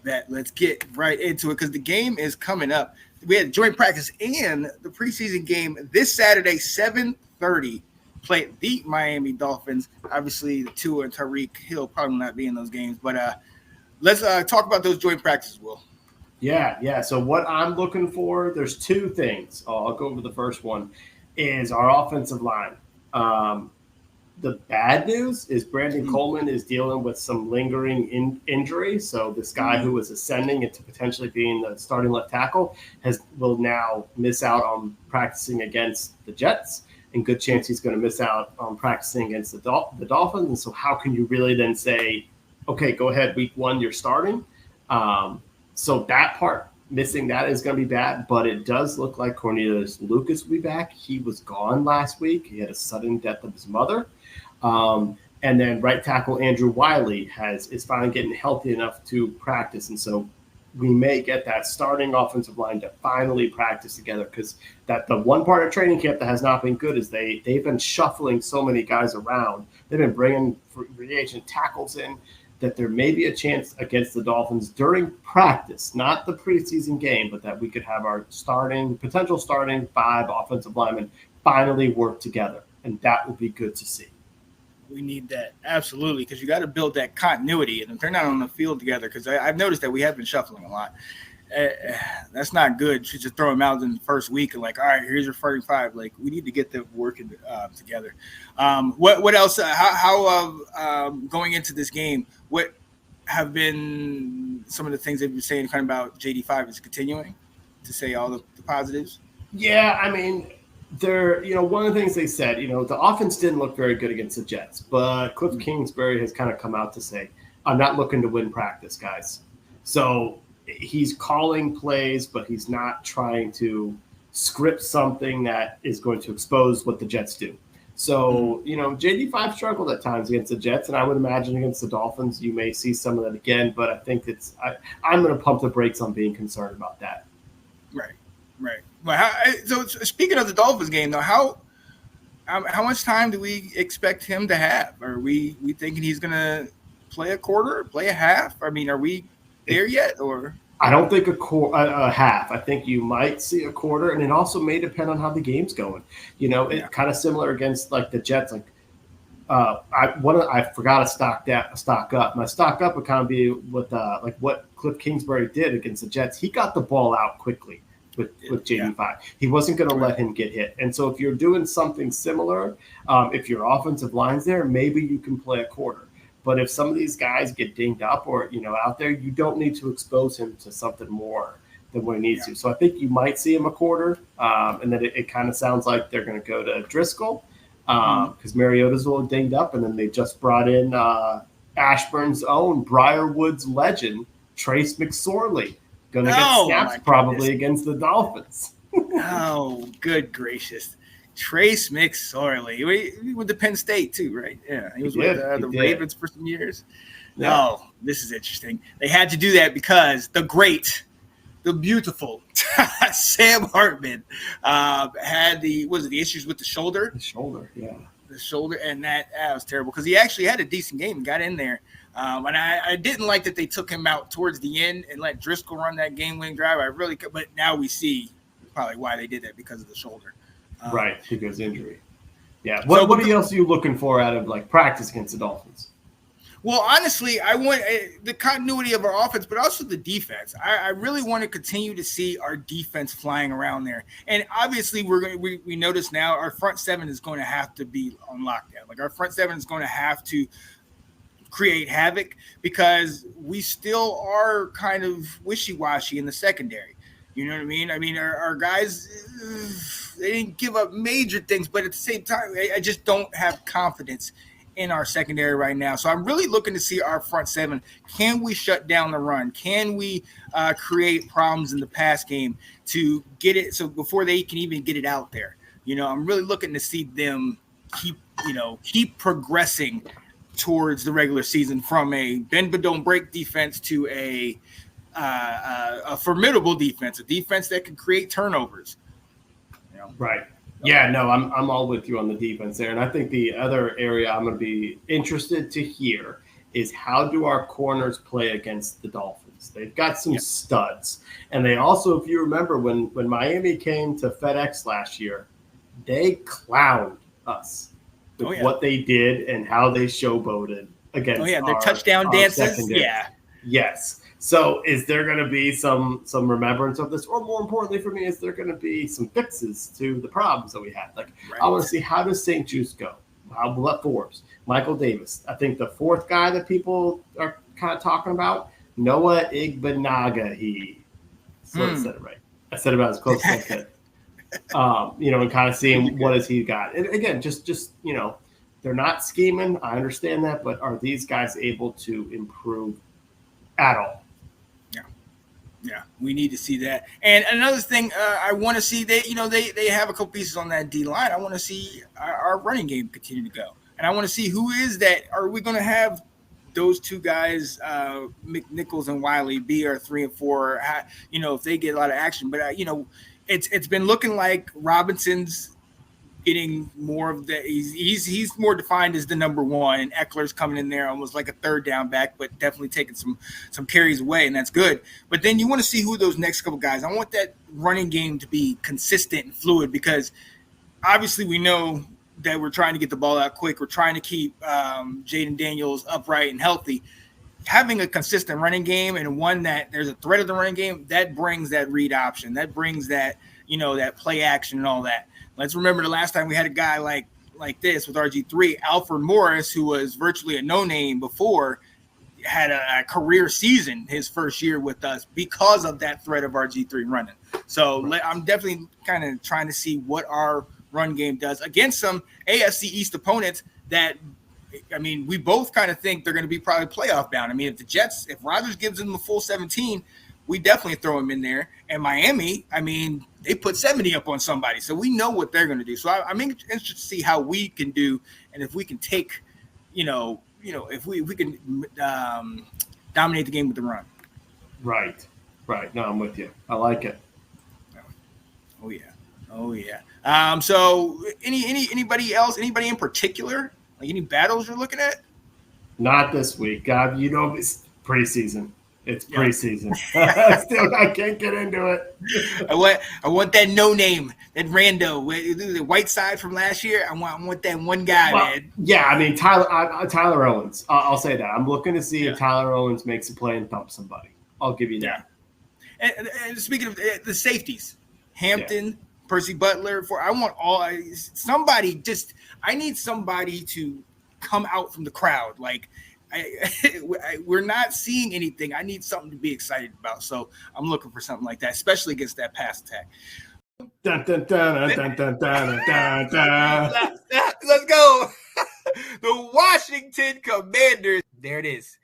Bet. Let's get right into it because the game is coming up. We had joint practice and the preseason game this Saturday, 7:30. Play the Miami Dolphins. Obviously, the Tua and Tyreek Hill probably not be in those games, but let's talk about those joint practices, Will. Yeah. So what I'm looking for, there's two things. I'll go over the first one, is our offensive line. The bad news is Brandon Coleman is dealing with some lingering injury. So this guy who was ascending into potentially being the starting left tackle will now miss out on practicing against the Jets. And good chance he's going to miss out on practicing against the Dolphins. And so how can you really then say, okay, go ahead, week 1, you're starting? So that part, missing that is going to be bad, but it does look like Cornelius Lucas will be back. He was gone last week. He had a sudden death of his mother. And then right tackle Andrew Wiley is finally getting healthy enough to practice. And so we may get that starting offensive line to finally practice together, because the one part of training camp that has not been good is they've been shuffling so many guys around. They've been bringing free agent tackles in, that there may be a chance against the Dolphins during practice, not the preseason game, but that we could have our potential starting 5 offensive linemen finally work together. And that would be good to see. We need that. Absolutely. Because you got to build that continuity. And if they're not on the field together, because I've noticed that we have been shuffling a lot. That's not good. You just throw them out in the first week and like, all right, here's your starting 5. Like, we need to get them working together. What else? How going into this game, what have been some of the things they've been saying kind of about JD5 is continuing to say all the positives? Yeah, I mean, one of the things they said, the offense didn't look very good against the Jets, but Cliff Kingsbury has kind of come out to say, I'm not looking to win practice, guys. So he's calling plays, but he's not trying to script something that is going to expose what the Jets do. So, JD5 struggled at times against the Jets, and I would imagine against the Dolphins you may see some of that again, but I think I'm going to pump the brakes on being concerned about that. Right. Well, so speaking of the Dolphins game, though, how much time do we expect him to have? Are we thinking he's going to play a quarter, play a half? I mean, are we there yet? Or I don't think a half. I think you might see a quarter, and it also may depend on how the game's going. It's kind of similar against like the Jets. Like I forgot to stock up. My stock up would kind of be with like what Cliff Kingsbury did against the Jets. He got the ball out quickly with JD5. Yeah. He wasn't going to let him get hit. And so if you're doing something similar, if your offensive line's there, maybe you can play a quarter. But if some of these guys get dinged up or, out there, you don't need to expose him to something more than what he needs to. So I think you might see him a quarter. And then it kind of sounds like they're going to go to Driscoll because Mariota's a little dinged up. And then they just brought in Ashburn's own Briarwood's legend, Trace McSorley, going to get snaps probably against the Dolphins. Oh, good gracious. Trace McSorley with the Penn State too, right? Yeah, he was with the Ravens for some years. Yeah. Oh, this is interesting. They had to do that because the beautiful Sam Hartman had the issues with the shoulder. The shoulder, yeah. The shoulder, and that was terrible because he actually had a decent game and got in there. And I didn't like that they took him out towards the end and let Driscoll run that game-winning drive. But now we see probably why they did that because of the shoulder. Right, because injury. Yeah. What else are you looking for out of like practice against the Dolphins? Well, honestly, I want the continuity of our offense, but also the defense. I really want to continue to see our defense flying around there. And obviously, we notice now our front 7 is going to have to be on lockdown. Like our front 7 is going to have to create havoc because we still are kind of wishy-washy in the secondary. You know what I mean? I mean, our guys, they didn't give up major things, but at the same time, I just don't have confidence in our secondary right now. So I'm really looking to see our front 7. Can we shut down the run? Can we create problems in the pass game to get it so before they can even get it out there? I'm really looking to see them keep progressing towards the regular season from a bend but don't break defense to a formidable defense, a defense that can create turnovers. Right. Yeah, no, I'm all with you on the defense there. And I think the other area I'm going to be interested to hear is how do our corners play against the Dolphins? weapons. They've got some studs. And they also, if you remember, when Miami came to FedEx last year, they clowned us with what they did and how they showboated against their touchdown dances. Secondary. Yeah. Yes. So is there going to be some remembrance of this? Or more importantly for me, is there going to be some fixes to the problems that we had? Like, I want to see, how does St. Juice go? What Forbes? Michael Davis. I think the fourth guy that people are kind of talking about, Noah Igbenogany. So I said it right. I said it about as close as I could. And kind of seeing what has he got. And again, just they're not scheming. I understand that, but are these guys able to improve at all? Yeah, we need to see that. And another thing, I want to see they have a couple pieces on that D line. I want to see our running game continue to go, and I want to see who is that. Are we going to have those two guys, McNichols and Wiley, be our 3 and 4? If they get a lot of action, but it's been looking like Robinson's getting more of the he's more defined as the number one, and Eckler's coming in there almost like a third down back, but definitely taking some carries away, and that's good. But then you want to see who those next couple guys. I want that running game to be consistent and fluid, because obviously we know that we're trying to get the ball out quick. We're trying to keep Jaden Daniels upright and healthy. Having a consistent running game, and one that there's a threat of the running game, that brings that read option. That brings that, that play action and all that. Let's remember the last time we had a guy like this with RG3, Alfred Morris, who was virtually a no-name before, had a career season his first year with us because of that threat of RG3 running. So I'm definitely kind of trying to see what our run game does against some AFC East opponents that, we both kind of think they're going to be probably playoff bound. If Rodgers gives them the full 17, we definitely throw them in there. And Miami, they put 70 up on somebody, so we know what they're going to do. So I'm interested to see how we can do, and if we can take, if we can dominate the game with the run. Right. No, I'm with you. I like it. Oh yeah. So anybody else? Anybody in particular? Like any battles you're looking at? Not this week. God, it's preseason. It's preseason. I can't get into it. I want that no name, that rando, the white side from last year. I want that one guy, man. Yeah, Tyler Owens. I'll say that. I'm looking to see if Tyler Owens makes a play and thumps somebody. I'll give you that. And speaking of the safeties, Hampton, Percy Butler. I need somebody to come out from the crowd. Like, we're not seeing anything. I need something to be excited about. So I'm looking for something like that, especially against that pass attack. Dun, dun, dun, dun, dun, dun, dun, dun. Let's go. The Washington Commanders. There it is.